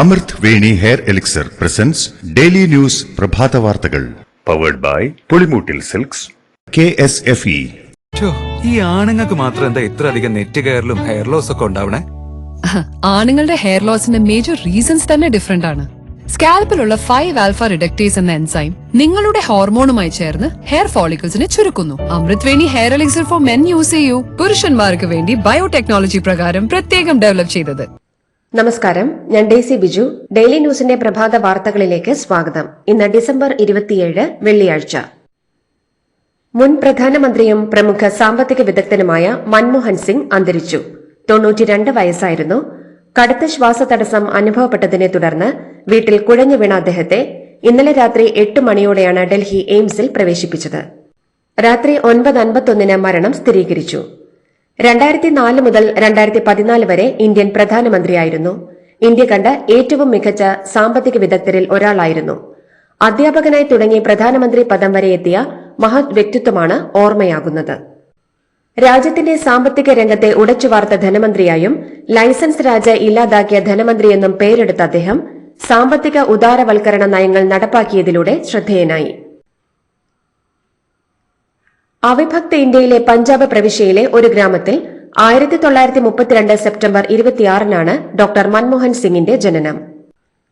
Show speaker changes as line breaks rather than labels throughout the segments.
അമൃത് Veni hair elixir presents daily news പ്രഭാത വാർത്തകൾ powered by Pulimoottil silks KSFE.
ഈ ആണുങ്ങൾക്ക് മാത്രം എന്താ ഇത്ര അധികം നെറ്റ് കെയറിലും ഹെയർ ലോസ് ഒക്കെ ഉണ്ടാവണേ?
ആണുങ്ങളുടെ ഹെയർ ലോസിന്റെ മേജർ റീസൺസ് തന്നെ ഡിഫറെന്റ് ആണ്. സ്കാൽപ്പിലുള്ള 5 ആൽഫ റിഡക്ടേസ് എന്ന എൻസൈം നിങ്ങളുടെ ഹോർമോണുമായി ചേർന്ന് ഹെയർ ഫോളിക്കിൾസിനെ ചുരുക്കുന്നു. Amrit Veni hair elixir for men use ചെയ്യൂ. പുരുഷന്മാർക്ക് വേണ്ടി ബയോടെക്നോളജി പ്രകാരം പ്രത്യേകം ഡെവലപ്പ് ചെയ്തത്.
നമസ്കാരം, ഞാൻ ഡേസി ബിജു. ഡെയിലി ന്യൂസിന്റെ പ്രഭാത വാർത്തകളിലേക്ക് സ്വാഗതം. ഇന്ന് ഡിസംബർ 27 വെള്ളിയാഴ്ച. മുൻ പ്രധാനമന്ത്രിയും പ്രമുഖ സാമ്പത്തിക വിദഗ്ധനുമായ മൻമോഹൻ സിംഗ് അന്തരിച്ചു. 92 വയസ്സായിരുന്നു. കടുത്ത ശ്വാസതടസ്സം അനുഭവപ്പെട്ടതിനെ തുടർന്ന് വീട്ടിൽ കുഴഞ്ഞു വീണ അദ്ദേഹത്തെ ഇന്നലെ രാത്രി 8 മണിയോടെയാണ് ഡൽഹി എയിംസിൽ പ്രവേശിപ്പിച്ചത്. രാത്രി 9:51 മരണം സ്ഥിരീകരിച്ചു. 2004 മുതൽ 2014 വരെ ഇന്ത്യൻ പ്രധാനമന്ത്രിയായിരുന്നു. ഇന്ത്യ കണ്ട ഏറ്റവും മികച്ച സാമ്പത്തിക വിദഗ്ധരിൽ ഒരാളായിരുന്നു. അധ്യാപകനായി തുടങ്ങി പ്രധാനമന്ത്രി പദം വരെ എത്തിയ മഹത് വ്യക്തിത്വമാണ് ഓർമ്മയാകുന്നത്. രാജ്യത്തിന്റെ സാമ്പത്തിക രംഗത്തെ ഉടച്ചുവാർത്ത ധനമന്ത്രിയായും ലൈസൻസ് രാജ് ഇല്ലാതാക്കിയ ധനമന്ത്രിയെന്നും പേരെടുത്ത അദ്ദേഹം സാമ്പത്തിക ഉദാരവൽക്കരണ നയങ്ങൾ നടപ്പാക്കിയതിലൂടെ ശ്രദ്ധേയനായി. അവിഭക്ത ഇന്ത്യയിലെ പഞ്ചാബ് പ്രവിശ്യയിലെ ഒരു ഗ്രാമത്തിൽ 1932 സെപ്റ്റംബർ 26-നാണ് ഡോക്ടർ മൻമോഹൻ സിംഗിന്റെ ജനനം.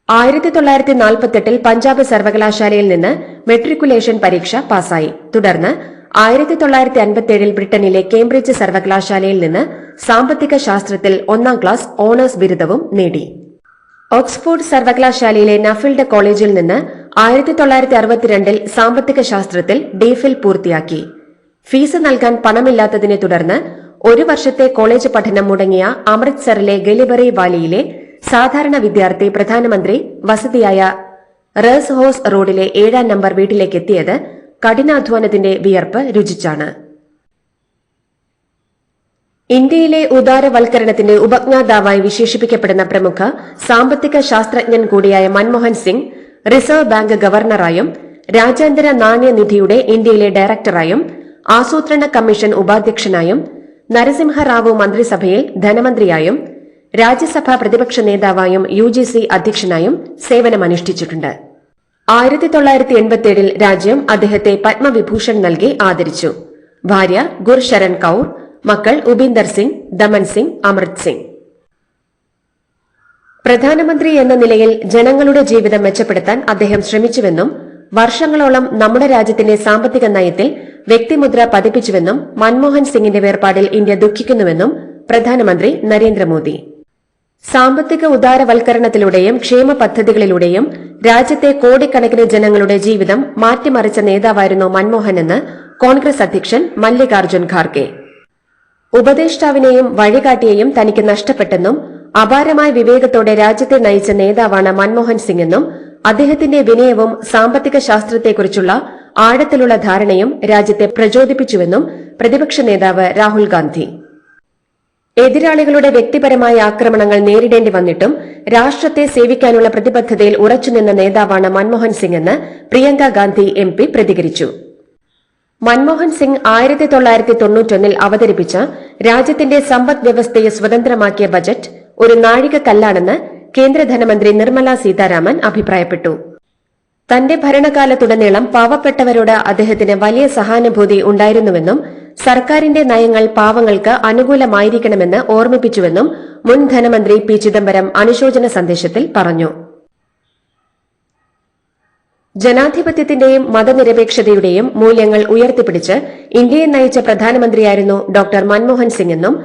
1948 പഞ്ചാബ് സർവകലാശാലയിൽ നിന്ന് മെട്രിക്കുലേഷൻ പരീക്ഷ പാസായി. തുടർന്ന് 1957 ബ്രിട്ടനിലെ കേംബ്രിഡ്ജ് സർവകലാശാലയിൽ നിന്ന് സാമ്പത്തിക ശാസ്ത്രത്തിൽ 1ാം ക്ലാസ് ഓണേഴ്സ് ബിരുദവും നേടി. ഓക്സ്ഫോർഡ് സർവകലാശാലയിലെ നഫീൽഡ് കോളേജിൽ നിന്ന് 1962 സാമ്പത്തിക ശാസ്ത്രത്തിൽ ഡിഫിൽ പൂർത്തിയാക്കി. ഫീസ് നൽകാൻ പണമില്ലാത്തതിനെ തുടർന്ന് 1 വർഷത്തെ കോളേജ് പഠനം മുടങ്ങിയ അമൃത്സറിലെ ഗലിബറി വാലിയിലെ സാധാരണ വിദ്യാർത്ഥി പ്രധാനമന്ത്രി വസതിയായ റേസ് ഹോസ് റോഡിലെ 7ാം നമ്പർ വീട്ടിലേക്കെത്തിയത് കഠിനാധ്വാനത്തിന്റെ വിയർപ്പ് രുചിച്ചാണ്. ഇന്ത്യയിലെ ഉദാരവൽക്കരണത്തിന്റെ ഉപജ്ഞാതാവായി വിശേഷിപ്പിക്കപ്പെടുന്ന പ്രമുഖ സാമ്പത്തിക ശാസ്ത്രജ്ഞൻ കൂടിയായ മൻമോഹൻ സിംഗ് റിസർവ് ബാങ്ക് ഗവർണറായും രാജ്യാന്തര നാണ്യനിധിയുടെ ഇന്ത്യയിലെ ഡയറക്ടറായും ആസൂത്രണ കമ്മീഷൻ ഉപാധ്യക്ഷനായും നരസിംഹറാവു മന്ത്രിസഭയിൽ ധനമന്ത്രിയായും രാജ്യസഭാ പ്രതിപക്ഷ നേതാവായും UGC അധ്യക്ഷനായും സേവനമനുഷ്ഠിച്ചിട്ടുണ്ട്. 1987 രാജ്യം അദ്ദേഹത്തെ പത്മവിഭൂഷൺ നൽകി ആദരിച്ചു. ഭാര്യ ഗുർശരൺ കൌർ, മക്കൾ ഉപീന്ദർ സിംഗ്, ദമൻ സിംഗ്, അമൃത് സിംഗ്. പ്രധാനമന്ത്രി എന്ന നിലയിൽ ജനങ്ങളുടെ ജീവിതം മെച്ചപ്പെടുത്താൻ അദ്ദേഹം ശ്രമിച്ചുവെന്നും വർഷങ്ങളോളം നമ്മുടെ രാജ്യത്തിന്റെ സാമ്പത്തിക നയത്തിൽ വ്യക്തിമുദ്ര പതിപ്പിച്ചുവെന്നും മൻമോഹൻ സിംഗിന്റെ വേർപാടിൽ ഇന്ത്യ ദുഃഖിക്കുന്നുവെന്നും പ്രധാനമന്ത്രി നരേന്ദ്രമോദി. സാമ്പത്തിക ഉദാരവൽക്കരണത്തിലൂടെയും ക്ഷേമ പദ്ധതികളിലൂടെയും രാജ്യത്തെ കോടിക്കണക്കിന് ജനങ്ങളുടെ ജീവിതം മാറ്റിമറിച്ച നേതാവായിരുന്നു മൻമോഹൻ എന്ന് കോൺഗ്രസ് അധ്യക്ഷൻ മല്ലികാർജ്ജുൻ ഖാർഗെ. ഉപദേഷ്ടാവിനെയും വഴികാട്ടിയെയും തനിക്ക് നഷ്ടപ്പെട്ടെന്നും അപാരമായ വിവേകത്തോടെ രാജ്യത്തെ നയിച്ച നേതാവാണ് മൻമോഹൻ സിംഗ് എന്നും അദ്ദേഹത്തിന്റെ വിനയവും സാമ്പത്തിക ശാസ്ത്രത്തെക്കുറിച്ചുള്ള ആഴത്തിലുള്ള ധാരണയും രാജ്യത്തെ പ്രചോദിപ്പിച്ചുവെന്നും പ്രതിപക്ഷ നേതാവ് രാഹുൽ ഗാന്ധി. എതിരാളികളുടെ വ്യക്തിപരമായ ആക്രമണങ്ങൾ നേരിടേണ്ടി വന്നിട്ടും രാഷ്ട്രത്തെ സേവിക്കാനുള്ള പ്രതിബദ്ധതയിൽ ഉറച്ചുനിന്ന നേതാവാണ് മൻമോഹൻ സിംഗ് എന്ന് പ്രിയങ്ക ഗാന്ധി MP പ്രതികരിച്ചു. മൻമോഹൻ സിംഗ് 1991 അവതരിപ്പിച്ച രാജ്യത്തിന്റെ സമ്പദ് വ്യവസ്ഥയെ സ്വതന്ത്രമാക്കിയ ബജറ്റ് ഒരു നാഴികക്കല്ലാണെന്ന് കേന്ദ്ര ധനമന്ത്രി നിർമ്മല സീതാരാമൻ അഭിപ്രായപ്പെട്ടു. തന്റെ ഭരണകാലത്തുടനീളം പാവപ്പെട്ടവരോട് അദ്ദേഹത്തിന് വലിയ സഹാനുഭൂതി ഉണ്ടായിരുന്നുവെന്നും സർക്കാരിന്റെ നയങ്ങൾ പാവങ്ങൾക്ക് അനുകൂലമായിരിക്കണമെന്ന് ഓർമ്മിപ്പിച്ചുവെന്നും മുൻ ധനമന്ത്രി P. ചിദംബരം അനുശോചന സന്ദേശത്തിൽ പറഞ്ഞു. ജനാധിപത്യത്തിന്റെയും മതനിരപേക്ഷതയുടെയും മൂല്യങ്ങൾ ഉയർത്തിപ്പിടിച്ച് ഇന്ത്യയെ നയിച്ച പ്രധാനമന്ത്രിയായിരുന്നു ഡോക്ടർ മൻമോഹൻ സിംഗ് എന്നും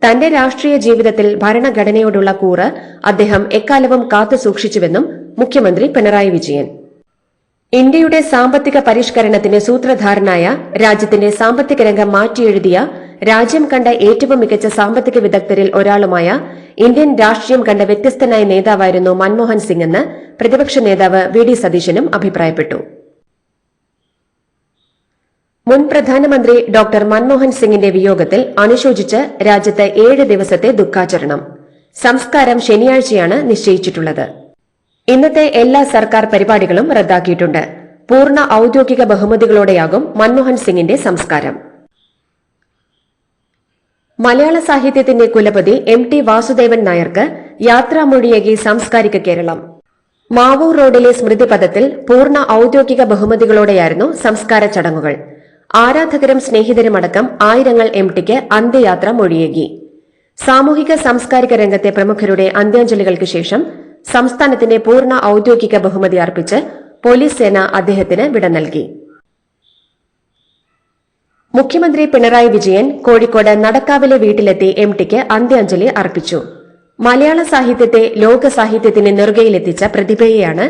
തന്റെ രാഷ്ട്രീയ ജീവിതത്തിൽ ഭരണഘടനയോടുള്ള കൂറ് അദ്ദേഹം എക്കാലവും കാത്തുസൂക്ഷിച്ചുവെന്നും മുഖ്യമന്ത്രി പിണറായി വിജയൻ. ഇന്ത്യയുടെ സാമ്പത്തിക പരിഷ്കരണത്തിന് സൂത്രധാരനായ, രാജ്യത്തിന്റെ സാമ്പത്തിക രംഗം മാറ്റിയെഴുതിയ, രാജ്യം കണ്ട ഏറ്റവും മികച്ച സാമ്പത്തിക വിദഗ്ധരിൽ ഒരാളുമായ, ഇന്ത്യൻ രാഷ്ട്രീയം കണ്ട വ്യത്യസ്തനായ നേതാവായിരുന്നു മൻമോഹൻ സിംഗ് എന്ന് പ്രതിപക്ഷ നേതാവ് VD സതീശനും അഭിപ്രായപ്പെട്ടു. മുൻ പ്രധാനമന്ത്രി ഡോക്ടർ മൻമോഹൻ സിംഗിന്റെ വിയോഗത്തിൽ അനുശോചിച്ച് രാജ്യത്ത് 7 ദിവസത്തെ ദുഃഖാചരണം. സംസ്കാരം ശനിയാഴ്ചയാണ് നിശ്ചയിച്ചിട്ടുള്ളത്. ഇന്നത്തെ എല്ലാ സർക്കാർ പരിപാടികളും റദ്ദാക്കിയിട്ടുണ്ട്. പൂർണ്ണ ഔദ്യോഗിക ബഹുമതികളോടെയാകും മൻമോഹൻ സിംഗിന്റെ സംസ്കാരം. മലയാള സാഹിത്യത്തിന്റെ കുലപതി MT വാസുദേവൻ നായർക്ക് യാത്രാമൊഴിയേകി സാംസ്കാരിക കേരളം. മാവൂർ റോഡിലെ സ്മൃതിപഥത്തിൽ പൂർണ്ണ ഔദ്യോഗിക ബഹുമതികളോടെയായിരുന്നു സംസ്കാര ചടങ്ങുകൾ. ആരാധകരും സ്നേഹിതരുമടക്കം ആയിരങ്ങൾ എംടിക്ക് അന്ത്യയാത്ര മൊഴിയേകി. സാമൂഹിക സാംസ്കാരിക രംഗത്തെ പ്രമുഖരുടെ അന്ത്യാഞ്ജലികൾക്ക് ശേഷം സംസ്ഥാനത്തിന്റെ പൂർണ്ണ ഔദ്യോഗിക ബഹുമതി അർപ്പിച്ച് പോലീസ് സേന അദ്ദേഹത്തിന് വിട നൽകി. മുഖ്യമന്ത്രി പിണറായി വിജയൻ കോഴിക്കോട് നടക്കാവിലെ വീട്ടിലെത്തി എംടിക്ക് അന്ത്യാഞ്ജലി അർപ്പിച്ചു. മലയാള സാഹിത്യത്തെ ലോക സാഹിത്യത്തിന് നെറുകയിലെത്തിച്ച പ്രതിഭയെയാണ്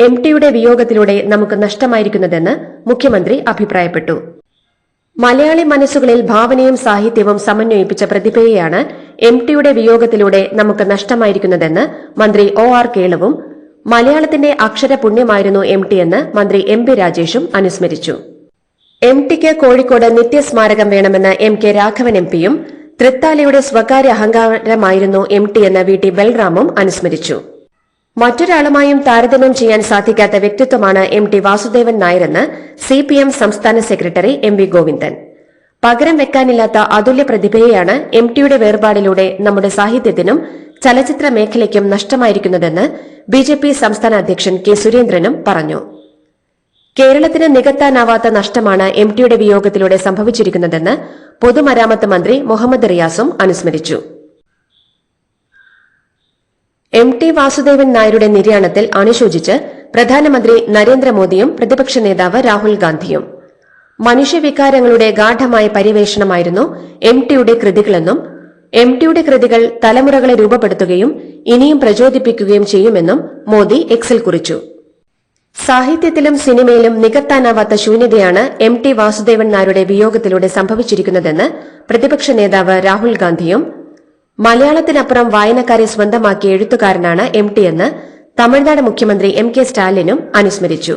എംടിയുടെ വിയോഗത്തിലൂടെ നമുക്ക് നഷ്ടമായിരിക്കുന്നതെന്ന് മുഖ്യമന്ത്രി അഭിപ്രായപ്പെട്ടു. മലയാളി മനസ്സുകളിൽ ഭാവനയും സാഹിത്യവും സമന്വയിപ്പിച്ച പ്രതിഭയെയാണ് എംടിയുടെ വിയോഗത്തിലൂടെ നമുക്ക് നഷ്ടമായിരിക്കുന്നതെന്ന് മന്ത്രി OR കേളുവും മലയാളത്തിന്റെ അക്ഷര പുണ്യമായിരുന്നു എംടി എന്ന് മന്ത്രി MB രാജേഷും അനുസ്മരിച്ചു. എംടിക്ക് കോഴിക്കോട് നിത്യസ്മാരകം വേണമെന്ന് MK രാഘവൻ MPയും തൃത്താലയുടെ സ്വകാര്യ അഹങ്കാരമായിരുന്നു എംടി എന്ന് VT ബൽറാമും അനുസ്മരിച്ചു. മറ്റൊരാളുമായും താരതമ്യം ചെയ്യാൻ സാധിക്കാത്ത വ്യക്തിത്വമാണ് MT വാസുദേവൻ നായരെന്ന് CPM സംസ്ഥാന സെക്രട്ടറി MV ഗോവിന്ദൻ. പകരം വെക്കാനില്ലാത്ത അതുല്യ പ്രതിഭയെയാണ് എംടിയുടെ വേർപാടിലൂടെ നമ്മുടെ സാഹിത്യത്തിനും ചലച്ചിത്ര മേഖലയ്ക്കും നഷ്ടമായിരിക്കുന്നതെന്ന് BJP സംസ്ഥാന അധ്യക്ഷൻ K സുരേന്ദ്രനും പറഞ്ഞു. കേരളത്തിന് നികത്താനാവാത്ത നഷ്ടമാണ് എംടിയുടെ വിയോഗത്തിലൂടെ സംഭവിച്ചിരിക്കുന്നതെന്ന് പൊതുമരാമത്ത് മന്ത്രി മുഹമ്മദ് റിയാസും അനുസ്മരിച്ചു. MT വാസുദേവൻ നായരുടെ നിര്യാണത്തിൽ അനുശോചിച്ച് പ്രധാനമന്ത്രി നരേന്ദ്രമോദിയും പ്രതിപക്ഷ നേതാവ് രാഹുൽ ഗാന്ധിയും. മനുഷ്യവികാരങ്ങളുടെ ഗാഢമായ പര്യവേഷണമായിരുന്നു എംടിയുടെ കൃതികളെന്നും എംടിയുടെ കൃതികൾ തലമുറകളെ രൂപപ്പെടുത്തുകയും ഇനിയും പ്രചോദിപ്പിക്കുകയും ചെയ്യുമെന്നും മോദി എക്സിൽ കുറിച്ചു. സാഹിത്യത്തിലും സിനിമയിലും നികത്താനാവാത്ത ശൂന്യതയാണ് MT വാസുദേവൻ നായരുടെ വിയോഗത്തിലൂടെ സംഭവിച്ചിരിക്കുന്നതെന്ന് പ്രതിപക്ഷ നേതാവ് രാഹുൽ ഗാന്ധിയും മലയാളത്തിനപ്പുറം വായനക്കാരെ സ്വന്തമാക്കിയ എഴുത്തുകാരനാണ് MT എന്ന് തമിഴ്നാട് മുഖ്യമന്ത്രി MK സ്റ്റാലിനും അനുസ്മരിച്ചു.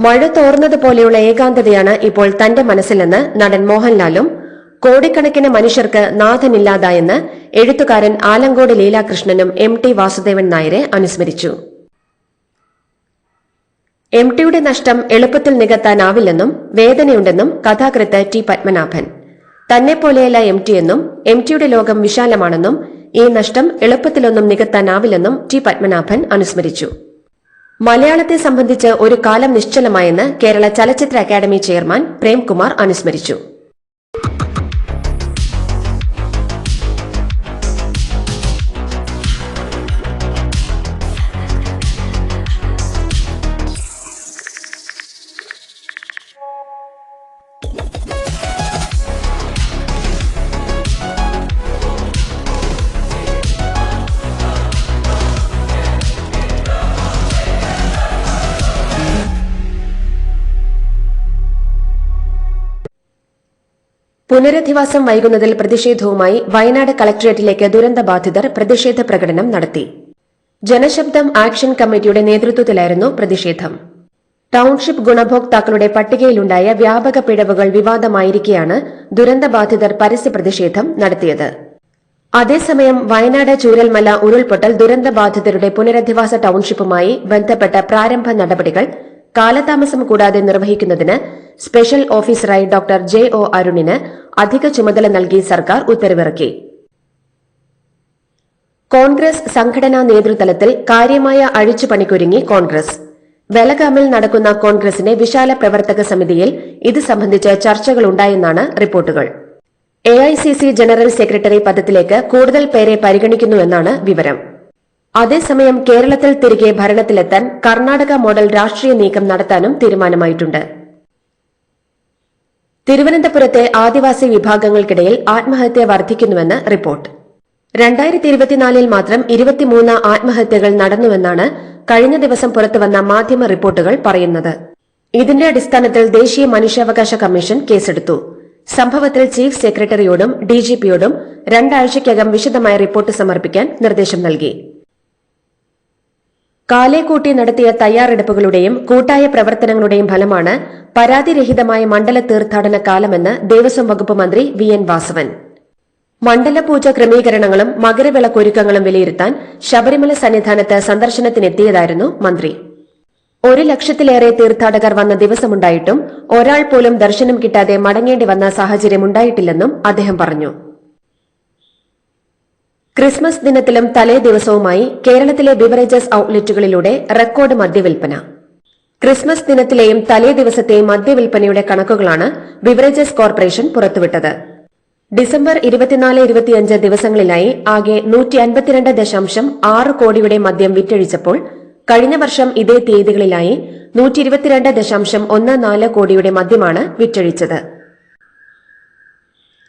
മഴ തോർന്നതുപോലെയുള്ള ഏകാന്തതയാണ് ഇപ്പോൾ തന്റെ മനസ്സിലെന്ന് നടൻ മോഹൻലാലും കോടിക്കണക്കിന് മനുഷ്യർക്ക് നാഥനില്ലാതായെന്ന് എഴുത്തുകാരൻ ആലങ്കോട് ലീലാകൃഷ്ണനും MT വാസുദേവൻ നായരെ അനുസ്മരിച്ചു. MTയുടെ നഷ്ടം എളുപ്പത്തിൽ നികത്താനാവില്ലെന്നും വേദനയുണ്ടെന്നും കഥാകൃത്ത് T പത്മനാഭൻ. തന്നെപ്പോലെയല്ല MT എന്നും MTയുടെ ലോകം വിശാലമാണെന്നും ഈ നഷ്ടം എളുപ്പത്തിലൊന്നും നികത്താനാവില്ലെന്നും T പത്മനാഭൻ അനുസ്മരിച്ചു. മലയാളത്തെ സംബന്ധിച്ച് ഒരു കാലം നിശ്ചലമായെന്ന് കേരള ചലച്ചിത്ര അക്കാദമി ചെയർമാൻ പ്രേംകുമാർ അനുസ്മരിച്ചു. പുനരധിവാസം വൈകുന്നതിൽ പ്രതിഷേധവുമായി വയനാട് കളക്ടറേറ്റിലേക്ക് ദുരന്തബാധിതർ പ്രതിഷേധ പ്രകടനം നടത്തി. ജനശബ്ദം ആക്ഷൻ കമ്മിറ്റിയുടെ നേതൃത്വത്തിലായിരുന്നു പ്രതിഷേധം. ടൌൺഷിപ്പ് ഗുണഭോക്താക്കളുടെ പട്ടികയിലുണ്ടായ വ്യാപക പിഴവുകൾ വിവാദമായിരിക്കെയാണ് ദുരന്തബാധിതർ പരസ്യ പ്രതിഷേധം നടത്തിയത്. അതേസമയം വയനാട് ചൂരൽമല ഉരുൾപൊട്ടൽ ദുരന്തബാധിതരുടെ പുനരധിവാസ ടൌൺഷിപ്പുമായി ബന്ധപ്പെട്ട പ്രാരംഭ നടപടികൾ കാലതാമസം കൂടാതെ നിർവഹിക്കുന്നതിന് സ്പെഷ്യൽ ഓഫീസറായി ഡോക്ടർ JO അരുണിന് അധിക ചുമതല നൽകി സർക്കാർ ഉത്തരവിറക്കി. കോൺഗ്രസ് സംഘടനാ നേതൃതലത്തിൽ കാര്യമായ അഴിച്ചുപണിക്കൊരുങ്ങി കോൺഗ്രസ്. വെലഗാമിൽ നടക്കുന്ന കോൺഗ്രസിന്റെ വിശാല പ്രവർത്തക സമിതിയിൽ ഇത് സംബന്ധിച്ച് ചർച്ചകളുണ്ടായെന്നാണ് റിപ്പോർട്ടുകൾ. AICC ജനറൽ സെക്രട്ടറി പദത്തിലേക്ക് കൂടുതൽ പേരെ പരിഗണിക്കുന്നുവെന്നാണ് വിവരം. അതേസമയം കേരളത്തിൽ തിരികെ ഭരണത്തിലെത്താൻ കർണാടക മോഡൽ രാഷ്ട്രീയ നീക്കം നടത്താനും തീരുമാനമായിട്ടുണ്ട്. തിരുവനന്തപുരത്തെ ആദിവാസി വിഭാഗങ്ങൾക്കിടയിൽ ആത്മഹത്യ വർദ്ധിക്കുന്നുവെന്ന് റിപ്പോർട്ട്. 2024 മാത്രം 23 ആത്മഹത്യകൾ നടന്നുവെന്നാണ് കഴിഞ്ഞ ദിവസം പുറത്തുവന്ന മാധ്യമ റിപ്പോർട്ടുകൾ പറയുന്നത്. ഇതിന്റെ അടിസ്ഥാനത്തിൽ ദേശീയ മനുഷ്യാവകാശ കമ്മീഷൻ കേസെടുത്തു. സംഭവത്തിൽ ചീഫ് സെക്രട്ടറിയോടും DGPയോടും 2 ആഴ്ചയ്ക്കകം വിശദമായ റിപ്പോർട്ട് സമർപ്പിക്കാൻ നിർദ്ദേശം നൽകി. കാലേക്കൂട്ടി നടത്തിയ തയ്യാറെടുപ്പുകളുടെയും കൂട്ടായ പ്രവർത്തനങ്ങളുടെയും ഫലമാണ് പരാതിരഹിതമായ മണ്ഡല തീർത്ഥാടന കാലമെന്ന് ദേവസ്വം വകുപ്പ് മന്ത്രി VN വാസവൻ. മണ്ഡലപൂജ ക്രമീകരണങ്ങളും മകരവിളക്കൊരുക്കങ്ങളും വിലയിരുത്താൻ ശബരിമല സന്നിധാനത്ത് സന്ദർശനത്തിനെത്തിയതായിരുന്നു മന്ത്രി. 1 ലക്ഷത്തിലേറെ തീർത്ഥാടകർ വന്ന ദിവസമുണ്ടായിട്ടും ഒരാൾ പോലും ദർശനം കിട്ടാതെ മടങ്ങേണ്ടി വന്ന സാഹചര്യമുണ്ടായിട്ടില്ലെന്നും അദ്ദേഹം പറഞ്ഞു. ക്രിസ്മസ് ദിനത്തിലും തലേ ദിവസവുമായി കേരളത്തിലെ ബിവറേജസ് ഔട്ട്ലെറ്റുകളിലൂടെ റെക്കോർഡ് മദ്യവിൽപ്പന. ക്രിസ്മസ് ദിനത്തിലെയും തലേ ദിവസത്തെയും മദ്യവിൽപ്പനയുടെ കണക്കുകളാണ് ബിവറേജസ് കോർപ്പറേഷൻ പുറത്തുവിട്ടത്. ഡിസംബർ 24-25 ദിവസങ്ങളിലായി ആകെ 152.6 കോടിയുടെ മദ്യം വിറ്റഴിച്ചപ്പോൾ കഴിഞ്ഞ വർഷം ഇതേ തീയതികളിലായി 122.14 കോടിയുടെ മദ്യമാണ് വിറ്റഴിച്ചത്.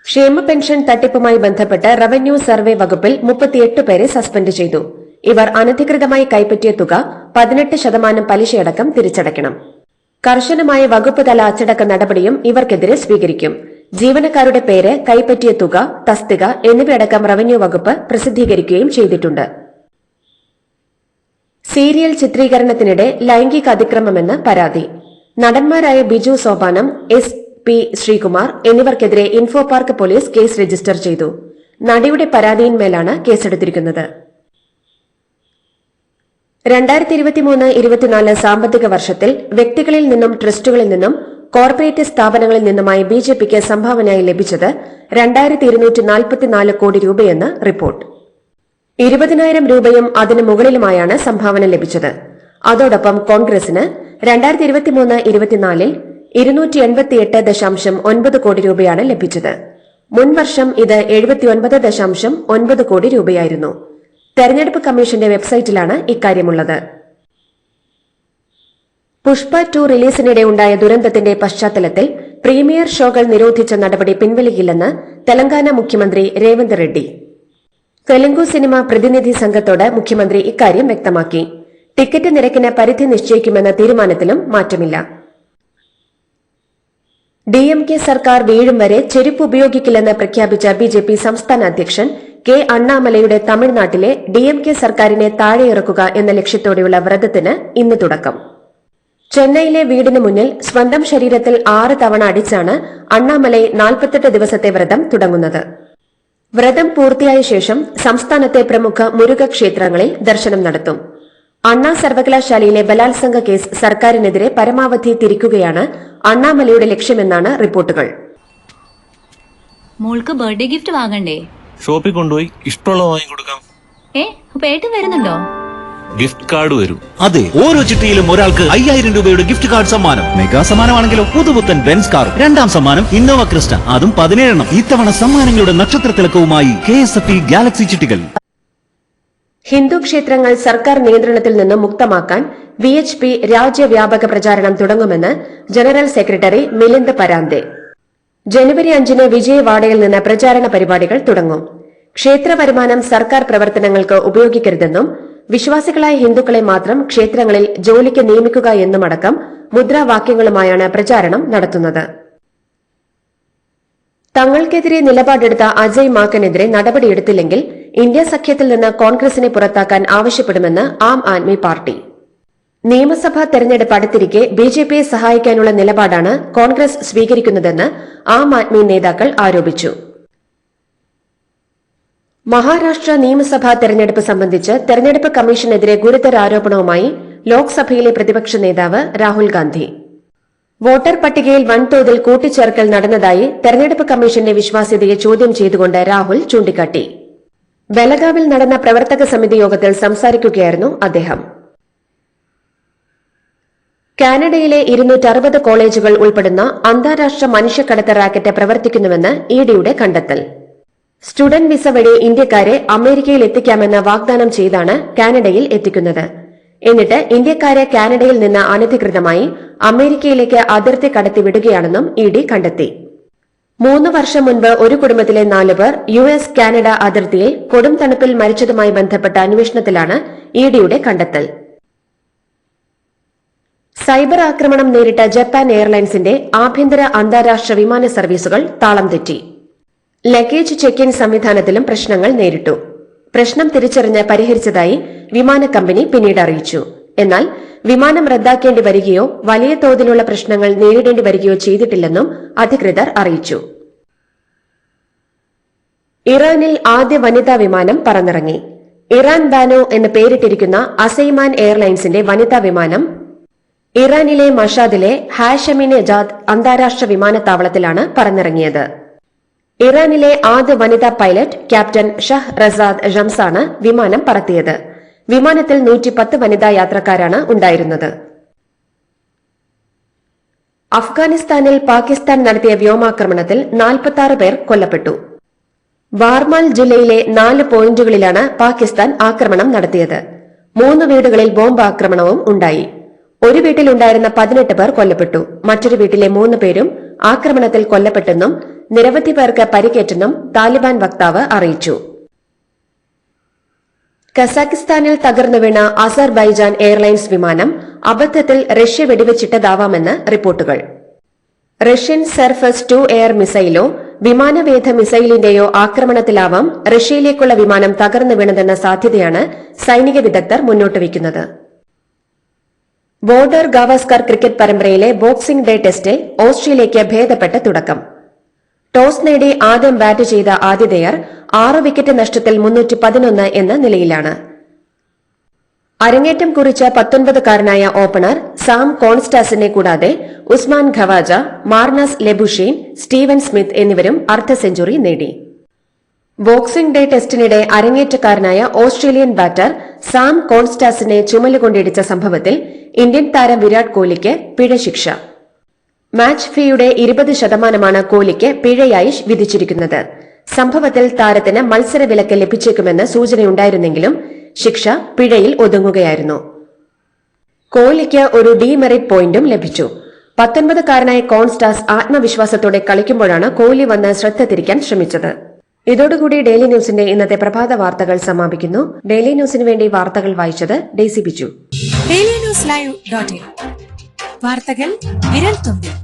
ക്ഷേമ പെൻഷൻ തട്ടിപ്പുമായി ബന്ധപ്പെട്ട് റവന്യൂ സർവേ വകുപ്പിൽ 38 പേരെ സസ്പെൻഡ് ചെയ്തു. ഇവർ അനധികൃതമായി കൈപ്പറ്റിയ തുക 18% പലിശയടക്കം തിരിച്ചടയ്ക്കണം. കർശനമായ വകുപ്പ് തല അച്ചടക്ക നടപടിയും ഇവർക്കെതിരെ സ്വീകരിക്കും. ജീവനക്കാരുടെ പേര്, കൈപ്പറ്റിയ തുക, തസ്തിക എന്നിവയടക്കം റവന്യൂ വകുപ്പ് പ്രസിദ്ധീകരിക്കുകയും ചെയ്തിട്ടുണ്ട്. സീരിയൽ ചിത്രീകരണത്തിനിടെ ലൈംഗിക അതിക്രമമെന്ന് പരാതി. നടന്മാരായ ബിജു സോപാനം, SP ശ്രീകുമാർ എന്നിവർക്കെതിരെ info park police case register ചെയ്തു. നടിയുടെ പരാതിയിന്മേലാണ് കേസെടുത്തിരിക്കുന്നത്. 2023-24 സാമ്പത്തിക വർഷത്തിൽ വ്യക്തികളിൽ നിന്നും ട്രസ്റ്റുകളിൽ നിന്നും കോർപ്പറേറ്റ് സ്ഥാപനങ്ങളിൽ നിന്നുമായി BJPക്ക് സംഭാവനയായി ലഭിച്ചത് 2244 കോടി രൂപയെന്ന് റിപ്പോർട്ട്. 20,000 രൂപയും അതിനു മുകളിലുമായാണ് സംഭാവന ലഭിച്ചത്. അതോടൊപ്പം കോൺഗ്രസിന് 2023-24 288.9 കോടി രൂപയാണ് ലഭിച്ചത്. മുൻവർഷം ഇത് 79.9 കോടി രൂപയായിരുന്നു. തെരഞ്ഞെടുപ്പ് കമ്മീഷന്റെ വെബ്സൈറ്റിലാണ് ഇക്കാര്യമുള്ളത്. പുഷ്പ 2 റിലീസിനിടെ ഉണ്ടായ ദുരന്തത്തിന്റെ പശ്ചാത്തലത്തിൽ പ്രീമിയർ ഷോകൾ നിരോധിച്ച നടപടി പിൻവലിക്കില്ലെന്ന് തെലങ്കാന മുഖ്യമന്ത്രി രേവന്ത് റെഡ്ഡി. തെലുങ്കു സിനിമ പ്രതിനിധി സംഘത്തോട് മുഖ്യമന്ത്രി ഇക്കാര്യം വ്യക്തമാക്കി. ടിക്കറ്റ് നിരക്കിന് പരിധി നിശ്ചയിക്കുമെന്ന തീരുമാനത്തിലും മാറ്റമില്ല. DMK സർക്കാർ വീഴും വരെ ചെരുപ്പ് ഉപയോഗിക്കില്ലെന്ന് പ്രഖ്യാപിച്ച BJP സംസ്ഥാന അധ്യക്ഷൻ K. അണ്ണാമലയുടെ തമിഴ്നാട്ടിലെ DMK സർക്കാരിനെ താഴെയിറക്കുക എന്ന ലക്ഷ്യത്തോടെയുള്ള വ്രതത്തിന് ഇന്ന് തുടക്കം. ചെന്നൈയിലെ വീടിന് മുന്നിൽ സ്വന്തം ശരീരത്തിൽ 6 തവണ അടിച്ചാണ് അണ്ണാമലൈ 48 ദിവസത്തെ വ്രതം തുടങ്ങുന്നത്. വ്രതം പൂർത്തിയായ ശേഷം സംസ്ഥാനത്തെ പ്രമുഖ മുരുക ക്ഷേത്രങ്ങളിൽ ദർശനം നടത്തും. അണ്ണാ സർവകലാശാലയിലെ ബലാത്സംഗ കേസ് സർക്കാരിനെതിരെ പരമാവധി തിരിക്കുകയാണ് അണ്ണാമലയുടെ ലക്ഷ്യമെന്നാണ് റിപ്പോർട്ടുകൾ.
മോൾക്ക് ബർത്ത്ഡേ ഗിഫ്റ്റ് വാങ്ങണ്ടേ?
ഷോപ്പിൽ കൊണ്ടുപോയി ഇഷ്ടമുള്ള വാങ്ങിക്കൊടുക്കാം.
അപ്പൊ ഏട്ടൻ വരുന്നുണ്ടോ?
ഗിഫ്റ്റ് കാർഡ് വരും.
അതെ, ഓരോ ചിട്ടിയിലും ഒരാൾക്ക് 5000 രൂപയുടെ ഗിഫ്റ്റ് കാർഡ് സമ്മാനം. മെഗാ സമ്മാനമാണെങ്കിലോ പുതുപുത്തൻ ബെൻസ് കാർ. രണ്ടാം സമ്മാനം ഇന്നോവ ക്രിസ്റ്റ, അതും 17 ഇത്തവണ സമ്മാനങ്ങളുടെ നക്ഷത്ര തിളക്കവുമായി KSFE ഗാലക്സി ചിട്ടികൾ.
ഹിന്ദു ക്ഷേത്രങ്ങൾ സർക്കാർ നിയന്ത്രണത്തിൽ നിന്ന് മുക്തമാക്കാൻ VHP രാജ്യവ്യാപക പ്രചാരണം തുടങ്ങുമെന്ന് ജനറൽ സെക്രട്ടറി മിലിന്ദ് പരാന്തെ. ജനുവരി 5-ന് വിജയവാഡയിൽ നിന്ന് പ്രചാരണ പരിപാടികൾ തുടങ്ങും. ക്ഷേത്ര വരുമാനം സർക്കാർ പ്രവർത്തനങ്ങൾക്ക് ഉപയോഗിക്കരുതെന്നും വിശ്വാസികളായ ഹിന്ദുക്കളെ മാത്രം ക്ഷേത്രങ്ങളിൽ ജോലിക്ക് നിയമിക്കുക എന്നുമടക്കം മുദ്രാവാക്യങ്ങളുമായാണ് പ്രചാരണം നടത്തുന്നത്. തങ്ങൾക്കെതിരെ നിലപാടെടുത്ത അജയ് മാക്കനെതിരെ നടപടിയെടുത്തില്ലെങ്കിൽ ഇന്ത്യ സഖ്യത്തിൽ നിന്ന് കോൺഗ്രസിനെ പുറത്താക്കാൻ ആവശ്യപ്പെടുമെന്ന് ആം ആദ്മി പാർട്ടി. നിയമസഭാ തെരഞ്ഞെടുപ്പ് അടുത്തിരിക്കെ BJPയെ സഹായിക്കാനുള്ള നിലപാടാണ് കോൺഗ്രസ് സ്വീകരിക്കുന്നതെന്ന് ആം ആദ്മി നേതാക്കൾ ആരോപിച്ചു. മഹാരാഷ്ട്ര നിയമസഭാ തെരഞ്ഞെടുപ്പ് സംബന്ധിച്ച് തെരഞ്ഞെടുപ്പ് കമ്മീഷനെതിരെ ഗുരുതര ആരോപണവുമായി ലോക്സഭയിലെ പ്രതിപക്ഷ നേതാവ് രാഹുൽ ഗാന്ധി. വോട്ടർ പട്ടികയിൽ വൻതോതിൽ കൂട്ടിച്ചേർക്കൽ നടന്നതായി തെരഞ്ഞെടുപ്പ് കമ്മീഷന്റെ വിശ്വാസ്യതയെ ചോദ്യം ചെയ്തുകൊണ്ട് രാഹുൽ ചൂണ്ടിക്കാട്ടി. ബലഗാവിൽ നടന്ന പ്രവർത്തക സമിതി യോഗത്തിൽ സംസാരിക്കുകയായിരുന്നു അദ്ദേഹം. കാനഡയിലെ 260 കോളേജുകൾ ഉൾപ്പെടുന്ന അന്താരാഷ്ട്ര മനുഷ്യക്കടത്ത് റാക്കറ്റ് പ്രവർത്തിക്കുന്നുവെന്ന് EDയുടെ കണ്ടെത്തൽ. സ്റ്റുഡന്റ് വിസ വഴി ഇന്ത്യക്കാരെ അമേരിക്കയിൽ എത്തിക്കാമെന്ന് വാഗ്ദാനം ചെയ്താണ് കാനഡയിൽ എത്തിക്കുന്നത്. എന്നിട്ട് ഇന്ത്യക്കാരെ കാനഡയിൽ നിന്ന് അനധികൃതമായി അമേരിക്കയിലേക്ക് അതിർത്തി കടത്തിവിടുകയാണെന്നും ED കണ്ടെത്തി. 3 വർഷം മുൻപ് ഒരു കുടുംബത്തിലെ 4 പേർ US കാനഡ അതിർത്തിയിൽ കൊടും തണുപ്പിൽ മരിച്ചതുമായി ബന്ധപ്പെട്ട അന്വേഷണത്തിലാണ് EDയുടെ കണ്ടെത്തൽ. സൈബർ ആക്രമണം നേരിട്ട ജപ്പാൻ എയർലൈൻസിന്റെ ആഭ്യന്തര അന്താരാഷ്ട്ര വിമാന സർവീസുകൾ താളം തെറ്റി. ലഗേജ് ചെക്ക് ഇൻ സംവിധാനത്തിലും പ്രശ്നങ്ങൾ നേരിട്ടു. പ്രശ്നം തിരിച്ചറിഞ്ഞ് പരിഹരിച്ചതായി വിമാന കമ്പനി പിന്നീട് അറിയിച്ചു. എന്നാൽ വിമാനം റദ്ദാക്കേണ്ടി വരികയോ വലിയ തോതിലുള്ള പ്രശ്നങ്ങൾ നേരിടേണ്ടി വരികയോ ചെയ്തിട്ടില്ലെന്നും അധികൃതർ അറിയിച്ചു. ഇറാനിൽ ആദ്യ വനിതാ വിമാനം പറന്നിറങ്ങി. ഇറാൻ ബാനോ എന്ന് പേരിട്ടിരിക്കുന്ന അസൈമാൻ എയർലൈൻസിന്റെ വനിതാ വിമാനം ഇറാനിലെ മഷാദിലെ ഹാഷമിനെജാദ് അന്താരാഷ്ട്ര വിമാനത്താവളത്തിലാണ് പറന്നിറങ്ങിയത്. ഇറാനിലെ ആദ്യ വനിതാ പൈലറ്റ് ക്യാപ്റ്റൻ ഷഹ് റസാദ് റംസാണ് വിമാനം പറത്തിയത്. വിമാനത്തിൽ 110 വനിതാ യാത്രക്കാരാണ് ഉണ്ടായിരുന്നത്. അഫ്ഗാനിസ്ഥാനിൽ പാകിസ്ഥാൻ നടത്തിയ വ്യോമാക്രമണത്തിൽ 46 പേർ കൊല്ലപ്പെട്ടു. വാർമാൽ ജില്ലയിലെ 4 പോയിന്റുകളിലാണ് പാകിസ്ഥാൻ ആക്രമണം നടത്തിയത്. 3 വീടുകളിൽ ബോംബ് ആക്രമണവും ഉണ്ടായി. ഒരു വീട്ടിലുണ്ടായിരുന്ന 18 പേർ കൊല്ലപ്പെട്ടു. മറ്റൊരു വീട്ടിലെ 3 പേരും ആക്രമണത്തിൽ കൊല്ലപ്പെട്ടെന്നും നിരവധി പേർക്ക് പരിക്കേറ്റെന്നും താലിബാൻ വക്താവ് അറിയിച്ചു. കസാഖിസ്ഥാനിൽ തകർന്നു വീണ അസർബൈജാൻ എയർലൈൻസ് വിമാനം അബദ്ധത്തിൽ റഷ്യ വെടിവെച്ചിട്ടതാവാമെന്ന് റിപ്പോർട്ടുകൾ. റഷ്യൻ സർഫസ് 2 എയർ മിസൈലോ വിമാനവേധ മിസൈലിന്റെയോ ആക്രമണത്തിലാവാം റഷ്യയിലേക്കുള്ള വിമാനം തകർന്നു വീണതെന്ന സാധ്യതയാണ് സൈനിക വിദഗ്ധർ മുന്നോട്ട് വയ്ക്കുന്നത്. ബോർഡർ ഗാവസ്കർ ക്രിക്കറ്റ് പരമ്പരയിലെ ബോക്സിംഗ് ഡേ ടെസ്റ്റിൽ ഓസ്ട്രേലിയയ്ക്ക് ഭേദപ്പെട്ട തുടക്കം. ടോസ് നേടി ആദ്യം ബാറ്റ് ചെയ്ത ആതിഥേയർ 6 വിക്കറ്റ് നഷ്ടത്തിൽ 311 എന്ന നിലയിലാണ്. അരങ്ങേറ്റം കുറിച്ച 19-കാരനായ ഓപ്പണർ സാം കോൺസ്റ്റാസിനെ കൂടാതെ Usman Khawaja, Marnus Labuschagne, Steven Smith എന്നിവരും അർദ്ധ സെഞ്ചുറി നേടി. ബോക്സിംഗ് ഡേ ടെസ്റ്റിനിടെ അരങ്ങേറ്റക്കാരനായ ഓസ്ട്രേലിയൻ ബാറ്റർ സാം കോൺസ്റ്റാസിനെ ചുമലുകൊണ്ടിടിച്ച സംഭവത്തിൽ ഇന്ത്യൻ താരം വിരാട് കോഹ്ലിക്ക് പിഴശിക്ഷ. മാച്ച് ഫീയുടെ 20% കോഹ്ലിക്ക് പിഴയായി വിധിച്ചിരിക്കുന്നത്. സംഭവത്തിൽ താരത്തിന് മത്സരവിലക്ക് ലഭിച്ചേക്കുമെന്ന് സൂചനയുണ്ടായിരുന്നെങ്കിലും ശിക്ഷ പിഴയിൽ ഒതുങ്ങുകയായിരുന്നു. കോഹ്ലിക്ക് ഒരു ഡീമെറിറ്റ് പോയിന്റും ലഭിച്ചു. 19-കാരനായ കോൺസ്റ്റാസ് ആത്മവിശ്വാസത്തോടെ കളിക്കുമ്പോഴാണ് കോഹ്ലി വന്ന് ശ്രദ്ധ തിരിക്കാൻ ശ്രമിച്ചത്. ഇതോടുകൂടി ഡെയിലി ന്യൂസിന്റെ ഇന്നത്തെ പ്രഭാത വാർത്തകൾ സമാപിക്കുന്നു. ഡെയിലി ന്യൂസിന് വേണ്ടി വാർത്തകൾ വായിച്ചത് ഡെയ്സി ബിജു.
ഡെയിലി ന്യൂസ് ലൈവ്.in വാർത്തകൾ വിരൽ തുമ്പിൽ.